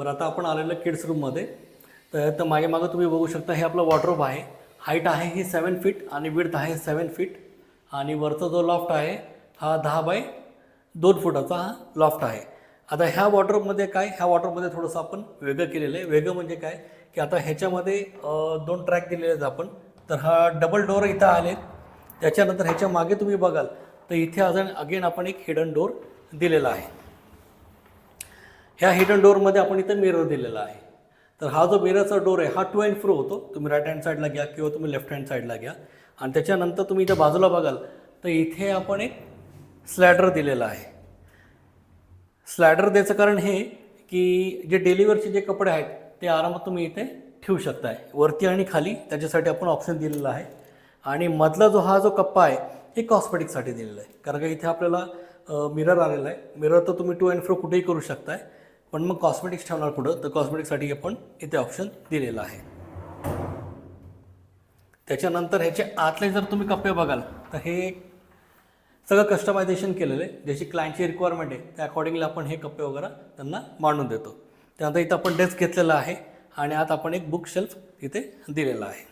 तर आता आपण आलेलं किड्स रूममध्ये. तर मागे मागं तुम्ही बघू शकता हे आपलं वॉर्डरोब आहे. हाईट आहे ही 7 फीट आणि विड्थ आहे 7 फीट आणि वरचा जो लॉफ्ट आहे हा 10 बाय 2 फुटाचा हा लॉफ्ट आहे. आता ह्या वॉर्डरोबमध्ये काय, ह्या वॉर्डरोबमध्ये थोडंसं आपण वेगळं केलेलं आहे. वेगळं म्हणजे काय की आता ह्याच्यामध्ये 2 ट्रॅक दिलेले आहेत आपण. तर हा डबल डोअर इथं आले. त्याच्यानंतर ह्याच्या मागे तुम्ही बघाल तर इथे अगेन आपण एक हिडन डोअर दिलेला आहे. ह्या हिडन डोअरमध्ये आपण इथं मिरर दिलेला आहे. तर हा जो मिररचा डोअर आहे हा टू अँड फ्रो होतो. तुम्ही राईट हँड साईडला घ्या किंवा तुम्ही लेफ्ट हँड साईडला घ्या. आणि त्याच्यानंतर तुम्ही इथं बाजूला बघाल तर इथे आपण एक स्लॅडर दिलेला आहे. स्लॅडर द्यायचं कारण हे की जे डेलीवरचे जे कपडे आहेत ते आरामात तुम्ही इथे ठेवू शकताय वरती आणि खाली. त्याच्यासाठी आपण ऑप्शन दिलेला आहे. आणि मधला हा जो कप्पा आहे हे कॉस्मेटिकसाठी दिलेला आहे. कारण का इथे आपल्याला मिरर आलेला आहे. मिरर तर तुम्ही टू अँड फ्रो कुठेही करू शकताय, पण मग कॉस्मेटिक्स ठेवणार कुठं, तर कॉस्मेटिकसाठी आपण इथे ऑप्शन दिलेला आहे. त्याच्यानंतर ह्याचे आतले जर तुम्ही कप्पे बघाल तर हे सगळं कस्टमायझेशन केलेलं आहे. ज्याची क्लायंटची रिक्वायरमेंट आहे त्या अकॉर्डिंगली आपण हे कप्पे वगैरे त्यांना मांडून देतो. त्यानंतर इथं आपण डेस्क घेतलेला आहे आणि आत आपण एक बुक शेल्फ इथे दिलेला आहे.